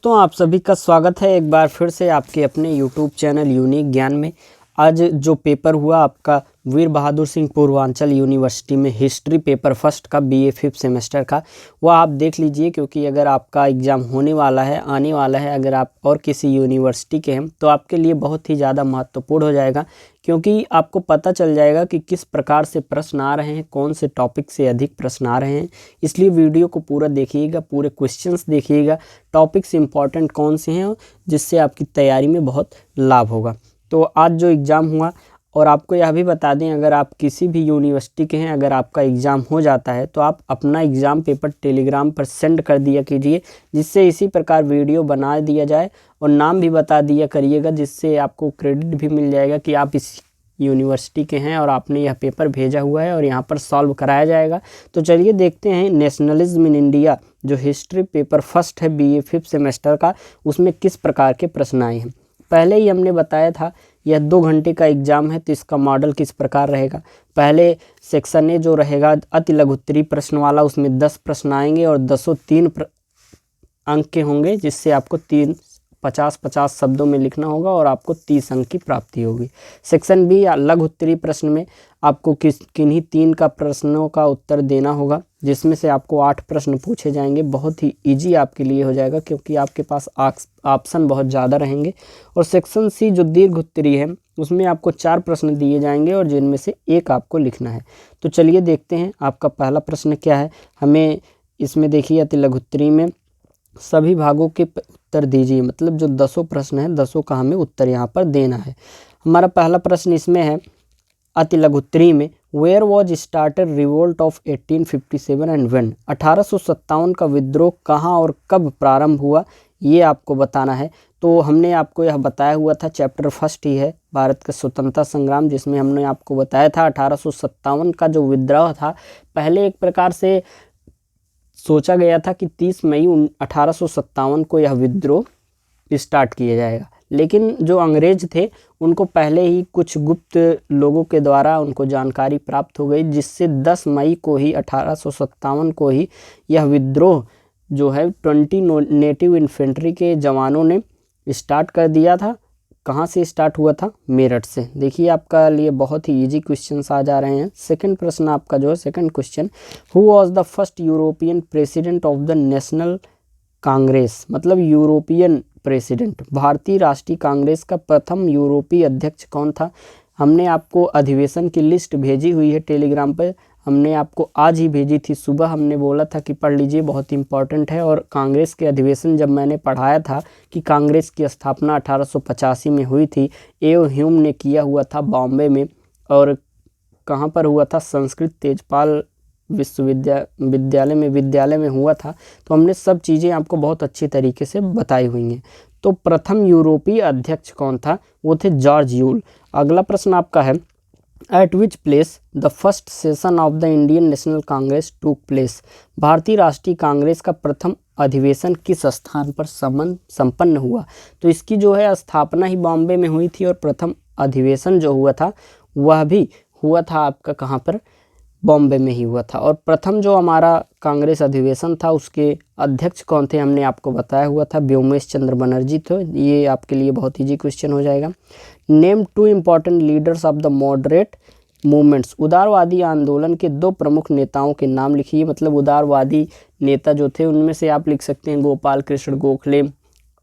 दोस्तों, आप सभी का स्वागत है एक बार फिर से आपके अपने YouTube चैनल यूनिक ज्ञान में। आज जो पेपर हुआ आपका वीर बहादुर सिंह पूर्वांचल यूनिवर्सिटी में हिस्ट्री पेपर फर्स्ट का BA 5th सेमेस्टर का, वह आप देख लीजिए, क्योंकि अगर आपका एग्ज़ाम होने वाला है, आने वाला है, अगर आप और किसी यूनिवर्सिटी के हैं तो आपके लिए बहुत ही ज़्यादा महत्वपूर्ण हो जाएगा, क्योंकि आपको पता चल जाएगा कि किस प्रकार से प्रश्न आ रहे हैं, कौन से टॉपिक से अधिक प्रश्न आ रहे हैं। इसलिए वीडियो को पूरा देखिएगा, पूरे क्वेश्चंस देखिएगा, टॉपिक्स इंपॉर्टेंट कौन से हैं जिससे आपकी तैयारी में बहुत लाभ होगा। तो आज जो एग्ज़ाम हुआ, और आपको यह भी बता दें, अगर आप किसी भी यूनिवर्सिटी के हैं, अगर आपका एग्ज़ाम हो जाता है तो आप अपना एग्ज़ाम पेपर टेलीग्राम पर सेंड कर दिया कीजिए, जिससे इसी प्रकार वीडियो बना दिया जाए और नाम भी बता दिया करिएगा, जिससे आपको क्रेडिट भी मिल जाएगा कि आप इस यूनिवर्सिटी के हैं और आपने यह पेपर भेजा हुआ है और यहाँ पर सॉल्व कराया जाएगा। तो चलिए देखते हैं नेशनलिज्म इन इंडिया जो हिस्ट्री पेपर फर्स्ट है BA 5th सेमेस्टर का, उसमें किस प्रकार के प्रश्न आए हैं। पहले ही हमने बताया था यह 2 घंटे का एग्ज़ाम है, तो इसका मॉडल किस प्रकार रहेगा। पहले सेक्शन ए जो रहेगा अति लघु उत्तरीय प्रश्न वाला, उसमें 10 प्रश्न आएंगे और 10 3 अंक के होंगे, जिससे आपको 50-50 शब्दों में लिखना होगा और आपको 30 अंक की प्राप्ति होगी। सेक्शन बी या लघु उत्तरीय प्रश्न में आपको किन्हीं 3 का प्रश्नों का उत्तर देना होगा, जिसमें से आपको 8 प्रश्न पूछे जाएंगे। बहुत ही इजी आपके लिए हो जाएगा, क्योंकि आपके पास ऑप्शन बहुत ज़्यादा रहेंगे। और सेक्शन सी जो दीर्घ उत्तरीय है, उसमें आपको 4 प्रश्न दिए जाएंगे और जिनमें से 1 आपको लिखना है। तो चलिए देखते हैं आपका पहला प्रश्न क्या है। हमें इसमें देखिए अति लघु उत्तरीय में सभी भागों के उत्तर दीजिए, मतलब जो 10 प्रश्न हैं 10 का हमें उत्तर यहाँ पर देना है। हमारा पहला प्रश्न इसमें है अति लघु उत्तरीय में, where was started revolt of 1857 and when. 1857 का विद्रोह कहाँ और कब प्रारंभ हुआ, ये आपको बताना है। तो हमने आपको यह बताया हुआ था, चैप्टर फर्स्ट ही है भारत का स्वतंत्रता संग्राम, जिसमें हमने आपको बताया था 1857 का जो विद्रोह था, पहले एक प्रकार से सोचा गया था कि 30 मई 1857 को यह विद्रोह स्टार्ट किया जाएगा, लेकिन जो अंग्रेज थे उनको पहले ही कुछ गुप्त लोगों के द्वारा उनको जानकारी प्राप्त हो गई, जिससे 10 मई को ही 1857 को ही यह विद्रोह जो है 20 नेटिव इन्फेंट्री के जवानों ने स्टार्ट कर दिया था। कहाँ से स्टार्ट हुआ था? मेरठ से। देखिए आपका लिए बहुत ही इजी क्वेश्चंस आ जा रहे हैं। सेकंड प्रश्न आपका जो है, second question, who was the first European president of the national Congress, मतलब यूरोपियन प्रेसिडेंट, भारतीय राष्ट्रीय कांग्रेस का प्रथम यूरोपीय अध्यक्ष कौन था। हमने आपको अधिवेशन की लिस्ट भेजी हुई है टेलीग्राम पर, हमने आपको आज ही भेजी थी सुबह। हमने बोला था कि पढ़ लीजिए, बहुत इंपॉर्टेंट है। और कांग्रेस के अधिवेशन जब मैंने पढ़ाया था कि कांग्रेस की स्थापना 1885 में हुई थी, ए ह्यूम ने किया हुआ था बॉम्बे में, और कहाँ पर हुआ था? संस्कृत तेजपाल विद्यालय में हुआ था। तो हमने सब चीज़ें आपको बहुत अच्छी तरीके से बताई हुई हैं। तो प्रथम यूरोपीय अध्यक्ष कौन था? वो थे जॉर्ज यूल। अगला प्रश्न आपका है, eight which place the first session of the Indian national Congress टूक प्लेस। भारतीय राष्ट्रीय कांग्रेस का प्रथम अधिवेशन किस स्थान पर संपन्न हुआ। तो इसकी जो है स्थापना ही बॉम्बे में हुई थी, और प्रथम अधिवेशन जो हुआ था वह भी हुआ था आपका कहाँ पर? बॉम्बे में ही हुआ था। और प्रथम जो हमारा कांग्रेस अधिवेशन था उसके अध्यक्ष कौन थे, हमने आपको बताया हुआ था, व्योमेश चंद्र बनर्जी थे। ये आपके लिए बहुत इजी क्वेश्चन हो जाएगा। Name 2 important leaders of the moderate movements. उदारवादी आंदोलन के 2 प्रमुख नेताओं के नाम लिखिए, मतलब उदारवादी नेता जो थे उनमें से आप लिख सकते हैं गोपाल कृष्ण गोखले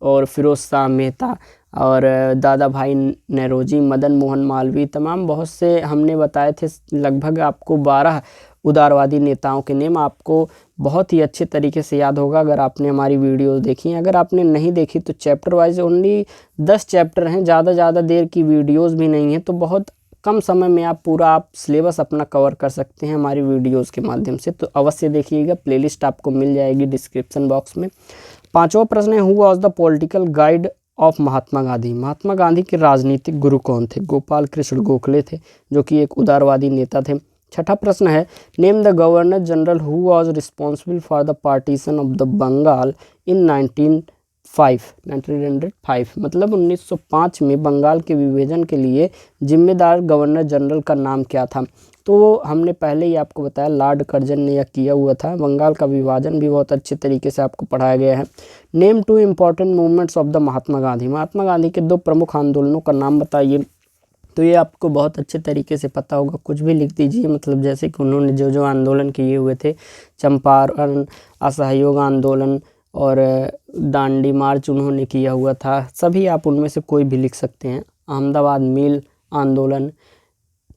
और फिरोज शाह मेहता और दादा भाई नौरोजी, मदन मोहन मालवीय, तमाम बहुत से हमने बताए थे। लगभग आपको 12 उदारवादी नेताओं के नेम आपको बहुत ही अच्छे तरीके से याद होगा अगर आपने हमारी वीडियो देखी हैं। अगर आपने नहीं देखी तो चैप्टर वाइज ओनली 10 चैप्टर हैं, ज़्यादा देर की वीडियोस भी नहीं है, तो बहुत कम समय में आप सिलेबस अपना कवर कर सकते हैं हमारी वीडियोस के माध्यम से। तो अवश्य देखिएगा, प्लेलिस्ट आपको मिल जाएगी डिस्क्रिप्शन बॉक्स में। 5वां प्रश्न है, who was the political guide of Mahatma Gandhi. Mahatma Gandhi के राजनीतिक गुरु कौन थे? गोपाल कृष्ण गोखले थे, जो कि एक उदारवादी नेता थे। 6ठा प्रश्न है, name the governor general who was responsible for the partition of the Bengal in 1905, मतलब 1905 में बंगाल के विभाजन के लिए जिम्मेदार गवर्नर जनरल का नाम क्या था। तो तो हमने पहले ही आपको बताया लॉर्ड कर्जन ने यह किया हुआ था। बंगाल का विभाजन भी बहुत अच्छे तरीके से आपको पढ़ाया गया है। Name 2 important movements of the Mahatma Gandhi. Mahatma Gandhi के 2 प्रमुख आंदोलनों का नाम बताइए। तो ये आपको बहुत अच्छे तरीके से पता होगा, कुछ भी लिख दीजिए, मतलब जैसे कि उन्होंने जो जो आंदोलन किए हुए थे, चंपारण, असहयोग आंदोलन और दांडी मार्च उन्होंने किया हुआ था, सभी आप उनमें से कोई भी लिख सकते हैं। अहमदाबाद मिल आंदोलन,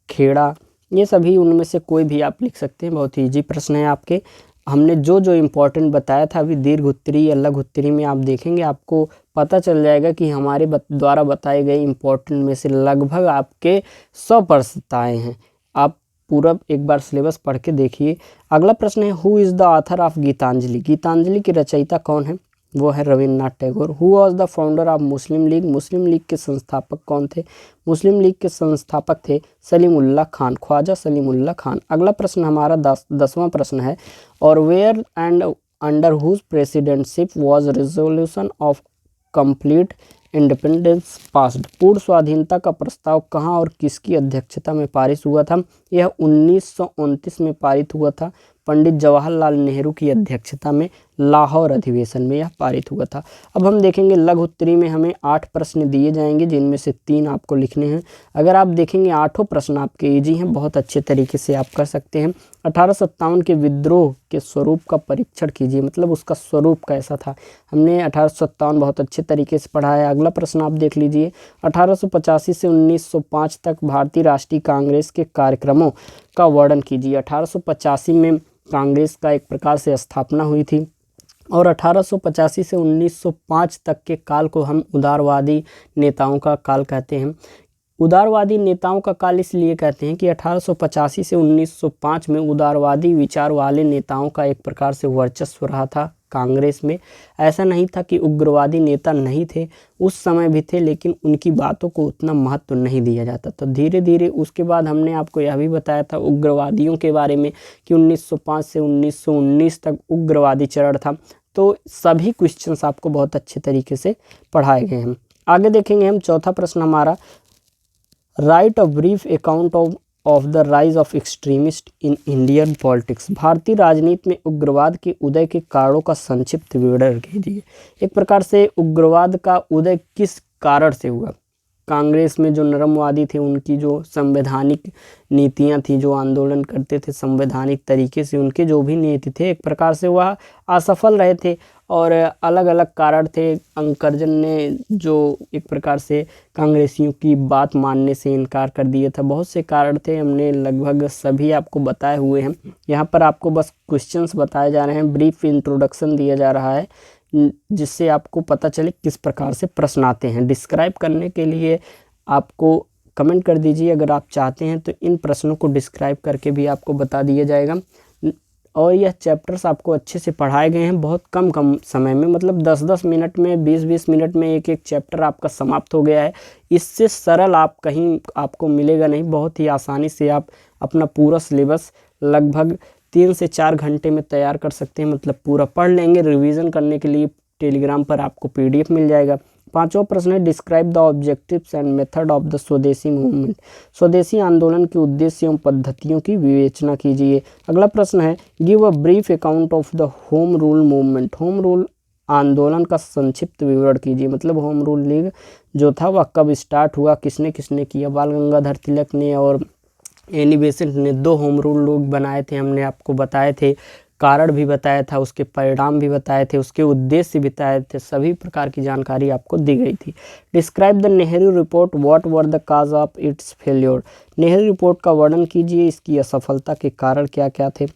खेड़ा, ये सभी उनमें से कोई भी आप लिख सकते हैं। बहुत ईजी प्रश्न है आपके। हमने जो जो इम्पोर्टेंट बताया था, अभी दीर्घ उत्तरी या लघु उत्तरी में आप देखेंगे, आपको पता चल जाएगा कि हमारे द्वारा बताए गए इम्पोर्टेंट में से लगभग आपके 100% आए हैं। आप पूरा एक बार सिलेबस पढ़ के देखिए। अगला प्रश्न है, who is the author of Gitanjali. Gitanjali की रचयिता कौन है? वो है Rabindranath Tagore. Who was the founder of Muslim League. Muslim League के संस्थापक कौन थे? मुस्लिम लीग के संस्थापक थे सलीमुल्लाह खान, ख्वाजा सलीमुल्लाह खान। अगला प्रश्न हमारा 10वां प्रश्न है, और where and under whose presidentship was resolution of complete independence passed. पूर्ण स्वाधीनता का प्रस्ताव कहाँ और किसकी अध्यक्षता में पारित हुआ था? यह 1929 में पारित हुआ था। पंडित जवाहरलाल नेहरू की अध्यक्षता में लाहौर अधिवेशन में यह पारित हुआ था। अब हम देखेंगे लघु उत्तरी में हमें 8 प्रश्न दिए जाएंगे, जिनमें से 3 आपको लिखने हैं। अगर आप देखेंगे 8 प्रश्न आपके इजी हैं, बहुत अच्छे तरीके से आप कर सकते हैं। 1857 के विद्रोह के स्वरूप का परीक्षण कीजिए, मतलब उसका स्वरूप कैसा था। हमने 1857 बहुत अच्छे तरीके से पढ़ा है। अगला प्रश्न आप देख लीजिए, 1885 से 1905 तक भारतीय राष्ट्रीय कांग्रेस के कार्यक्रमों का वर्णन कीजिए। 1885 में कांग्रेस का एक प्रकार से स्थापना हुई थी, और 1885 से 1905 तक के काल को हम उदारवादी नेताओं का काल कहते हैं। उदारवादी नेताओं का काल इसलिए कहते हैं कि 1885 से 1905 में उदारवादी विचार वाले नेताओं का एक प्रकार से वर्चस्व रहा था कांग्रेस में। ऐसा नहीं था कि उग्रवादी नेता नहीं थे, उस समय भी थे, लेकिन उनकी बातों को उतना महत्व नहीं दिया जाता। तो धीरे धीरे उसके बाद हमने आपको यह भी बताया था उग्रवादियों के बारे में कि 1905 से 1919 तक उग्रवादी चरण था। तो सभी क्वेश्चंस आपको बहुत अच्छे तरीके से पढ़ाए गए हैं। आगे देखेंगे हम 4था प्रश्न हमारा, right a brief account of the rise of extremist in Indian politics. भारतीय राजनीति में उग्रवाद के उदय के कारणों का संक्षिप्त विवरण कीजिए। एक प्रकार से उग्रवाद का उदय किस कारण से हुआ? कांग्रेस में जो नरमवादी थे, उनकी जो संवैधानिक नीतियां थी, जो आंदोलन करते थे संवैधानिक तरीके से, उनके जो भी नीति थे एक प्रकार से वह असफल रहे थे, और अलग अलग कारण थे। अंकर्जन ने जो एक प्रकार से कांग्रेसियों की बात मानने से इनकार कर दिया था। बहुत से कारण थे, हमने लगभग सभी आपको बताए हुए हैं। यहाँ पर आपको बस क्वेश्चंस बताए जा रहे हैं, ब्रीफ इंट्रोडक्शन दिया जा रहा है, जिससे आपको पता चले किस प्रकार से प्रश्न आते हैं। डिस्क्राइब करने के लिए आपको कमेंट कर दीजिए अगर आप चाहते हैं, तो इन प्रश्नों को डिस्क्राइब करके भी आपको बता दिया जाएगा। और यह चैप्टर्स आपको अच्छे से पढ़ाए गए हैं बहुत कम समय में, मतलब 10-10 मिनट में, 20-20 मिनट में एक एक चैप्टर आपका समाप्त हो गया है। इससे सरल आप कहीं आपको मिलेगा नहीं। बहुत ही आसानी से आप अपना पूरा सिलेबस लगभग 3 से 4 घंटे में तैयार कर सकते हैं, मतलब पूरा पढ़ लेंगे। रिवीजन करने के लिए टेलीग्राम पर आपको PDF मिल जाएगा। 5वां प्रश्न है, describe the objectives and method of the स्वदेशी मूवमेंट। स्वदेशी आंदोलन के उद्देश्य एवं पद्धतियों की विवेचना कीजिए। अगला प्रश्न है, give a brief account of the home rule movement. Home rule आंदोलन का संक्षिप्त विवरण कीजिए, मतलब होम रूल लीग जो था वह कब स्टार्ट हुआ, किसने किसने किया। बाल गंगाधर तिलक ने और एनी बेसेंट ने 2 होम रूल लोग बनाए थे, हमने आपको बताए थे, कारण भी बताया था, उसके परिणाम भी बताए थे, उसके उद्देश्य भी बताए थे, सभी प्रकार की जानकारी आपको दी गई थी। Describe the Nehru report, what were the cause of its failure. Nehru report का वर्णन कीजिए, इसकी असफलता के कारण क्या क्या थे।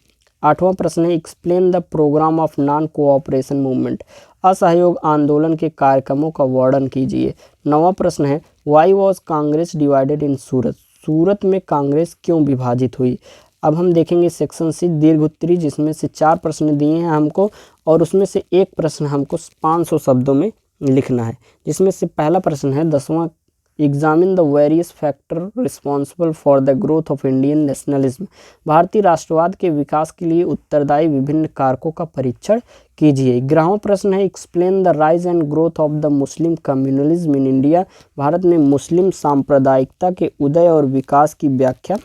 8वां प्रश्न है, explain the programme of non cooperation movement. असहयोग आंदोलन के कार्यक्रमों का वर्णन कीजिए। 9वां प्रश्न है, why was Congress divided in Surat. Surat में कांग्रेस क्यों विभाजित हुई। अब हम देखेंगे सेक्शन 6 दीर्घ उत्तरी, जिसमें से 4 प्रश्न दिए हैं हमको, और उसमें से एक प्रश्न हमको 500 शब्दों में लिखना है। जिसमें से पहला प्रश्न है 10वां, examine the various factor responsible for the growth of Indian nationalism. भारतीय राष्ट्रवाद के विकास के लिए उत्तरदायी विभिन्न कारकों का परीक्षण कीजिए। 11वां प्रश्न है, explain the rise and growth of the Muslim communalism in India. Bharat में मुस्लिम सांप्रदायिकता के उदय और विकास की व्याख्या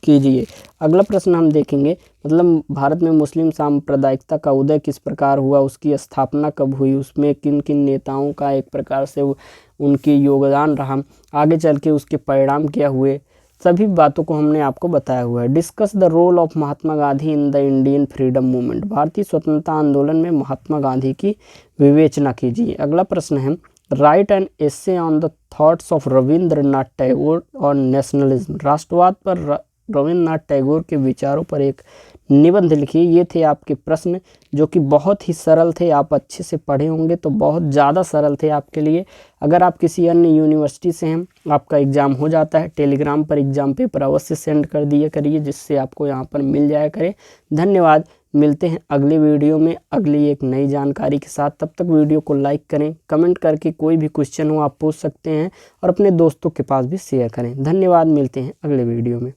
कीजिए। अगला प्रश्न हम देखेंगे, मतलब भारत में मुस्लिम सांप्रदायिकता का उदय किस प्रकार हुआ, उसकी स्थापना कब हुई, उसमें किन किन नेताओं का एक प्रकार से उनकी योगदान रहा, आगे चल के उसके परिणाम क्या हुए, सभी बातों को हमने आपको बताया हुआ है। Discuss the role of Mahatma Gandhi in the Indian freedom movement, भारतीय स्वतंत्रता आंदोलन में महात्मा गांधी की विवेचना कीजिए। अगला प्रश्न है, right an essay on the thoughts of Rabindranath Tagore on nationalism, राष्ट्रवाद पर रविंद्रनाथ टैगोर के विचारों पर एक निबंध लिखिए। ये थे आपके प्रश्न जो कि बहुत ही सरल थे, आप अच्छे से पढ़े होंगे तो बहुत ज़्यादा सरल थे आपके लिए। अगर आप किसी अन्य यूनिवर्सिटी से हैं, आपका एग्ज़ाम हो जाता है, टेलीग्राम पर एग्ज़ाम पेपर अवश्य सेंड कर दिया करिए, जिससे आपको यहाँ पर मिल जाया करे। धन्यवाद, मिलते हैं अगले वीडियो में अगली एक नई जानकारी के साथ। तब तक वीडियो को लाइक करें, कमेंट करके कोई भी क्वेश्चन हो आप पूछ सकते हैं और अपने दोस्तों के पास भी शेयर करें। धन्यवाद, मिलते हैं अगले वीडियो में।